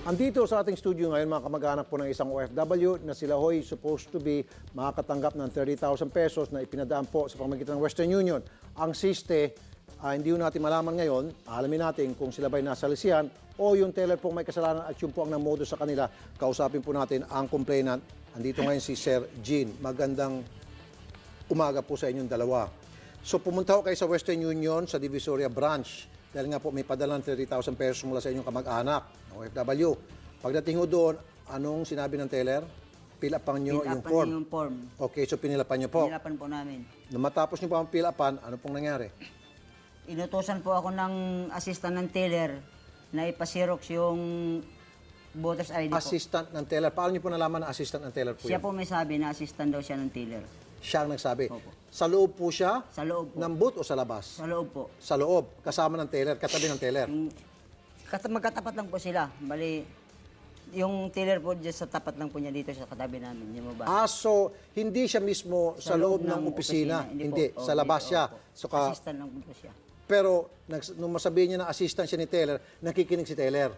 Andito sa ating studio ngayon mga kamag-anak po ng isang OFW na sila ho'y supposed to be makakatanggap ng 30,000 pesos na ipinadaan po sa pamamagitan ng Western Union. Ang siste, hindi natin malaman ngayon, alamin natin kung sila ba'y nasa lisihan o yung teller po may kasalanan at yun po ang namodo sa kanila. Kausapin po natin ang complainant. Andito ngayon si Sir Jean. Magandang umaga po sa inyong dalawa. So pumunta ko kayo sa Western Union sa Divisoria branch dahil nga po may padala ng 30,000 pesos mula sa inyong kamag-anak ng OFW. Pagdating ko doon, anong sinabi ng teller? Fill upan nyo yung form. Yung form. Okay, so pinilapan nyo po. Pinilapan po namin. Nung matapos nyo pa ang fill upan, ano pong nangyari? Inutusan po ako ng assistant ng teller na ipasirox yung voter's ID po. Assistant ng teller. Paano nyo po nalaman na assistant ng teller po Siya yun? po may sabi na assistant daw siya ng teller. Siya ang nagsabi. Opo. Sa loob po siya? Sa loob po. Ng booth o sa labas? Sa loob po. Sa loob. Kasama ng teller. Katabi ng teller. Magkatapat lang po sila. Bali, yung teller po dyan sa tapat lang po niya dito sa katabi namin. Yung baba. So hindi siya mismo sa loob ng opisina. Hindi. po. Sa labas siya. Opo. So, Assistant lang po siya. pero nung masabihin niya na assistant siya ni teller, nakikinig si teller.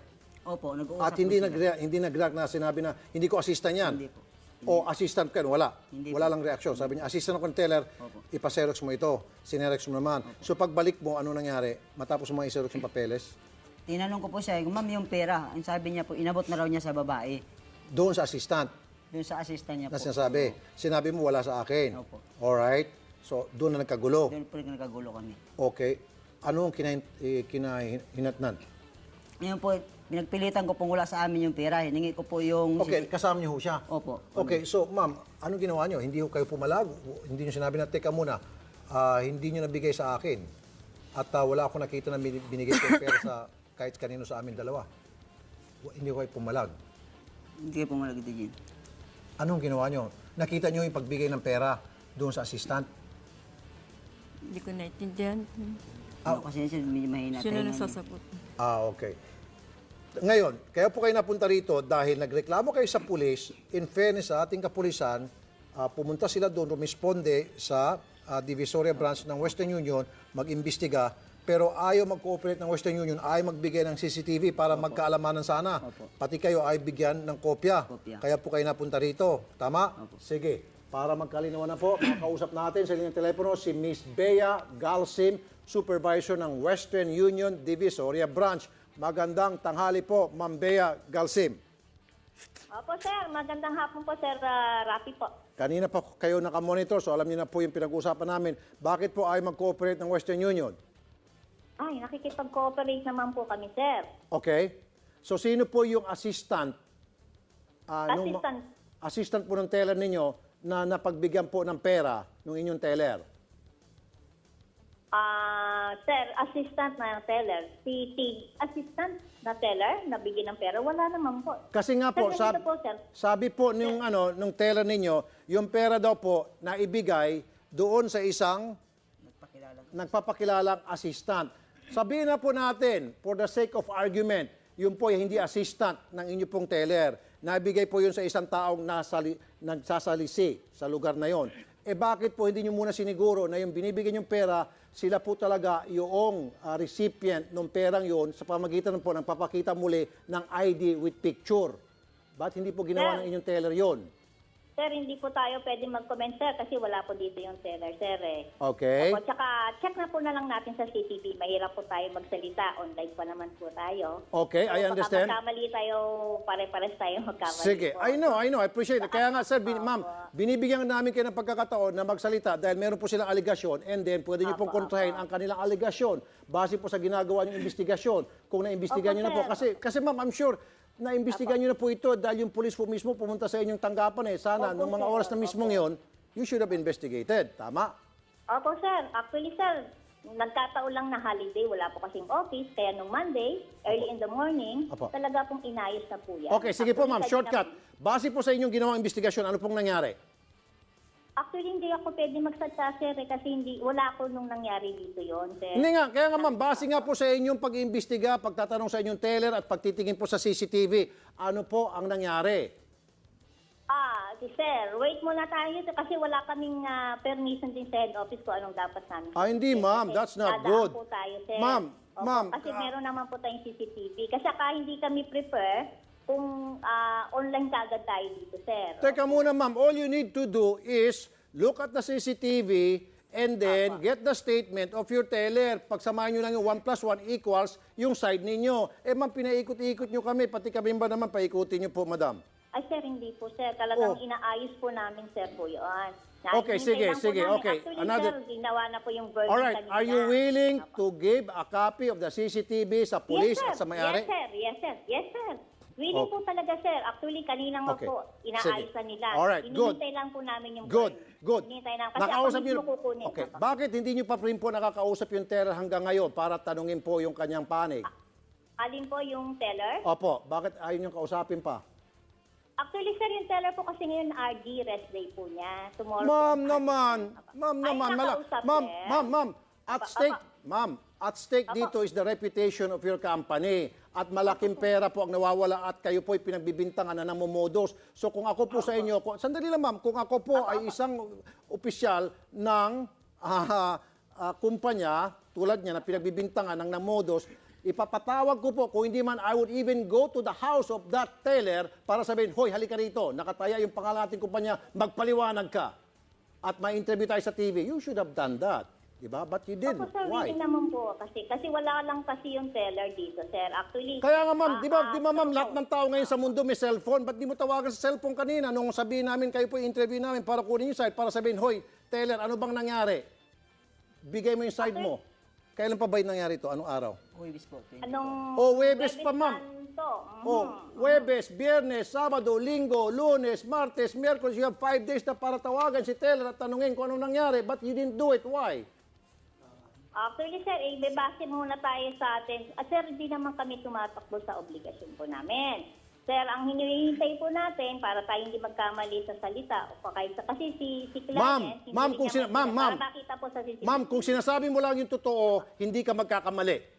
Opo, nag-uusap At hindi po sila. hindi nag-react na sinabi na hindi ko assistant yan. Hindi po. O assistant ka, wala. Hindi Wala lang reaksyon. Sabi niya, assistant ako ng teller, Opo. ipaserox mo ito. Sinerox mo naman. So pagbalik mo, ano nangyari? Matapos mo iserox yung papeles, Tinanong ko po siya, ma'am yung pera. Ang sabi niya po, inabot na raw niya sa babae. doon sa assistant Doon sa assistant niya na po. sinasabi. Sinabi mo, wala sa akin. Opo. Alright? So doon na nagkagulo. Doon po rin nagkagulo kami. Okay. Anong kinahinatnan? Ngayon po, pinagpilitan ko pong wala sa amin yung pera. Hiningi ko po yung... Okay, kasama niyo ho siya. Opo. Okay, so ma'am, anong ginawa niyo? Hindi ho kayo pumalag? Hindi niyo sinabi na, teka muna, hindi niyo nabigay sa akin. At wala akong nakita na binigay ko yung pera sa kahit kanino sa amin dalawa. Hindi ko kayo pumalag. Hindi kayo pumalag ito, Jean. Anong ginawa niyo? Nakita niyo yung pagbigay ng pera doon sa assistant? Hindi ko naintindihan. Kasi siya medyo mahina. Siya na tayo nagsasapot. Okay. Ngayon, kaya po kayo napunta rito dahil nagreklamo kayo sa pulis. In fairness sa ating kapulisan, pumunta sila doon, rumisponde sa Divisoria branch ng Western Union, mag-imbestiga, pero ayaw mag-cooperate ng Western Union, ayaw magbigay ng CCTV para magkaalamanan sana. Opo. Pati kayo ay bigyan ng kopya. Kopya. Kaya po kayo napunta rito. Tama? Opo. Sige. Para magkalinawan na po, makakausap natin sa linyang telepono si Miss Bea Galsim, Supervisor ng Western Union Divisoria Branch. Magandang tanghali po, Ma'am Bea Galsim. Opo, sir. Magandang hapon po, sir Rafi po. Kanina pa kayo nakamonitor, so alam niyo na po yung pinag-uusapan namin. Bakit po ay mag-cooperate ng Western Union? Ay, nakikipag-cooperate naman po kami, sir. Okay. So sino po yung assistant? Assistant. Assistant po ng teller ninyo na napagbigyan po ng pera ng inyong teller? Sir, assistant na teller. Assistant na teller, nabigyan ng pera, wala naman po. Kasi nga po, Sir, ganito po, sir. sabi po nung teller ninyo, yung pera daw po na ibigay doon sa isang Nagpakilala. nagpapakilalang assistant. Sabihin na po natin, for the sake of argument, yun po ay hindi assistant ng inyo pong teller. Naibigay po yun sa isang taong nagsasalisi sa lugar na yon. Bakit po hindi nyo muna siniguro na yung binibigyan yung pera, sila po talaga yung recipient ng perang yon sa pamagitan po ng papakita muli ng ID with picture? Ba't hindi po ginawa ng inyong teller yon? Sir, hindi po tayo pwede mag-comment, sir, kasi wala po dito yung teller, sir. Okay. Opo, tsaka check na po na lang natin sa CCTV. Mahirap po tayo magsalita. Online pa naman po tayo. Okay, I So, understand. baka magkamali tayo, pare-pares tayo magkamali Sige, po. I know, I appreciate it. Kaya nga sir, ma'am, binibigyan namin kayo ng pagkakataon na magsalita dahil meron po silang aligasyon and then pwede niyo pong kontrahin ang kanilang aligasyon base po sa ginagawa niyong investigasyon. Kung naimbestigahan niyo na po. Opo, Kasi ma'am, I'm sure, naimbestigahan niyo na po ito dahil yung police po mismo pumunta sa inyong tanggapan eh. Sana, nung mga oras na mismong yon, you should have investigated. Tama? Opo, sir. Actually, sir, nagkataon lang na holiday. Wala po kasing office. Kaya nung Monday, early in the morning, Opo. talaga pong inayos na po yan. Okay, sige po ma'am, Actually, shortcut. Base po sa inyong ginawang investigasyon, ano pong nangyari? Actually, hindi ako pwede magsalita, sir, kasi wala ako nung nangyari dito yon, sir. Hindi nga, kaya nga ma'am, base nga po sa inyong pag-iimbestiga, pagtatanong sa inyong teller at pagtitingin po sa CCTV, ano po ang nangyari? Sir, wait muna tayo kasi wala kaming permission din sa head office ko anong dapat namin. Hindi ma'am, that's not Dadaan good. po tayo, sir. Ma'am, Opo, ma'am. Kasi meron naman po tayong CCTV. Kasi saka hindi kami prepare kung online kagad tayo dito, sir. Teka muna, ma'am. All you need to do is look at the CCTV and then get the statement of your teller. Pagsamahin nyo lang yung 1 plus 1 equals yung side ninyo. Eh, ma'am, pinaikot-ikot nyo kami. Pati kami ba naman, paikutin nyo po, madam? Ay, sir, hindi po, sir. Talagang inaayos po namin, sir, po yun. Okay, sige, sige, okay. Actually, Another- sir, ginawa na po yung verdict Alright, kanina. are you willing to give a copy of the CCTV sa police Yes, at sa sir. may-ari? Yes, sir. Yes, sir. Yes, sir. Willing po talaga, sir. Actually, kanina nga Okay. po, Sige. inaayos na nila. Alright, good. Hinihintay lang po namin yung Good, verdict. good. Hinihintay lang. Kasi Nakausap ako niyo. mismo kukunin. Okay, Ako. bakit hindi niyo pa rin po nakakausap yung teller hanggang ngayon para tanungin po yung kanyang panig? Alin po yung teller? Opo, bakit ayaw niyong kausapin pa? Actually, sir, yung teller po kasi ngayon RD, rest day po niya. Tomorrow Ma'am po, naman, RD. ma'am Ay, naman, nakausap, ma'am, sir. ma'am, at stake dito is the reputation of your company. At malaking pera po ang nawawala at kayo po ay pinagbibintangan na namomodos. So kung ako po sa inyo, sandali lang ma'am, kung ako po ay isang opisyal ng kumpanya, tulad niya na pinagbibintangan ng namodos, ipapatawag ko po, kung hindi man, I would even go to the house of that teller para sabihin, hoy, halika rito, nakataya yung pangalan nating kumpanya, magpaliwanag ka. At ma-interview tayo sa TV. You should have done that. Diba? But you didn't. Opo, sir, Why? willing naman po. Kasi wala lang kasi yung teller dito, sir. Actually, Kaya nga ma'am, di ba ma'am, so, lahat ng tao ngayon sa mundo may cellphone, ba't di mo tawagan sa cellphone kanina nung sabihin namin kayo po yung interview namin para kunin yung side, para sabihin, hoy, teller, ano bang nangyari? Bigay mo yung side mo. Kailan pa ba yung nangyari ito? Anong araw? Huwibis po. 20. Anong... Oh, Webes pa, ma'am. To. Oh, Webes, Biyernes, Sabado, Linggo, Lunes, Martes, Miyerkules, you have 5 days na para tawagan si teller at tanungin kung anong nangyari, but you didn't do it. Why? Actually, sir, bebase muna tayo sa atin. Sir, hindi naman kami tumatakbo sa obligasyon po namin. Sir, ang hinihintay po natin para tayo hindi magkamali sa salita o kahit sa kasi si client, hindi Ma'am, rin kung niya ma'am, para makita po sa CCTV. ma'am, kung sinasabi mo lang yung totoo, hindi ka magkakamali.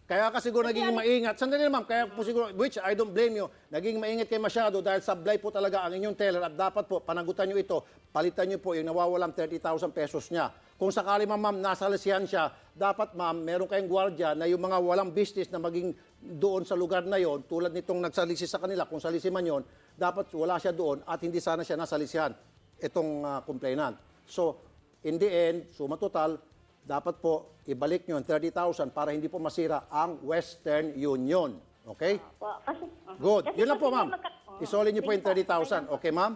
Kaya ka siguro naging maingat. Sandali ma'am, kaya po siguro, which I don't blame you, naging maingat kayo masyado dahil sablay po talaga ang inyong teller at dapat po, panagutan nyo ito, palitan nyo po yung nawawalang 30,000 pesos niya. Kung sakali ma'am, nasa lasihan siya, dapat ma'am, meron kayong gwardiya na yung mga walang business na maging doon sa lugar na yon, tulad nitong nagsalisi sa kanila, kung salisi man yon, dapat wala siya doon at hindi sana siya nasa lisihan, itong complainant. So, in the end, suma total, dapat po ibalik nyo ang 30,000 para hindi po masira ang Western Union. Okay? Po, kasi, Good. kasi Yun lang po, kasi ma'am. Isolin nyo po yung 30,000. Okay, ma'am?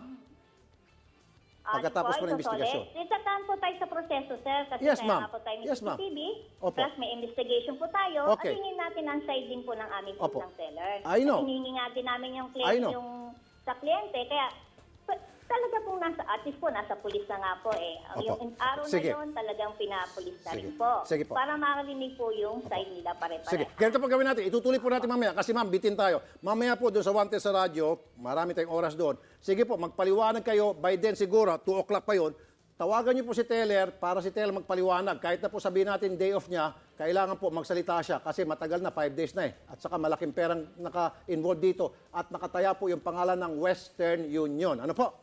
Pagkatapos po ng investigasyon. Itataan po tayo sa proseso, sir. Kasi Yes, kaya ma'am. nga po tayo ng Yes, ma'am. CCTV. Opo. Plus may investigation po tayo. Okay. At hingin natin ang side din po ng aming Opo. isang seller. I know. At hingin nga din namin yung I claim know. yung sa kliyente. Kaya talaga pong nasa, at least po nasa pulis na nga po eh. Opo. Yung araw Sige. na yun talagang pinapulis na Sige. rin po. Sige po. Para makarinig po yung side nila pare-pare. Sige, ganito po gawin natin. Itutuloy po natin mamaya kasi ma'am, bitin tayo. Mamaya po doon sa Wanted sa radyo, marami tayong oras doon. Sige po, magpaliwanag kayo. By then siguro, 2 o'clock pa yun. Tawagan niyo po si teller para si teller magpaliwanag. Kahit na po sabihin natin day off niya, kailangan po magsalita siya kasi matagal na, 5 days na eh. At saka malaking perang naka-involve dito at nakataya po yung pangalan ng Western Union. Ano po?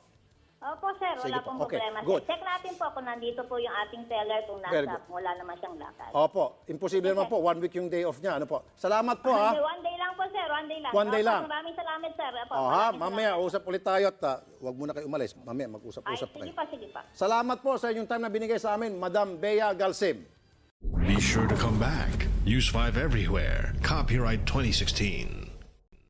Opo, sir. Sige Wala po. pong Okay, problema. good. Check natin po kung nandito po yung ating teller kung Very nasa, good. wala naman siyang lakad. Opo, imposible naman po. 1 week yung day off niya. Ano po? Salamat po ha. One day lang po, sir. One day lang. One day Opo, lang. Maraming salamat, sir. Opo, Oh, ha, maraming mamaya salamat. usap ulit tayo at wag muna kayo umalis. Mamaya Ay, mag-usap-usap pa sige kayo. pa, sige pa. Salamat po sa inyong time na binigay sa amin, Madam Bea Galsim. Be sure to come back. Use 5 everywhere. Copyright 2016.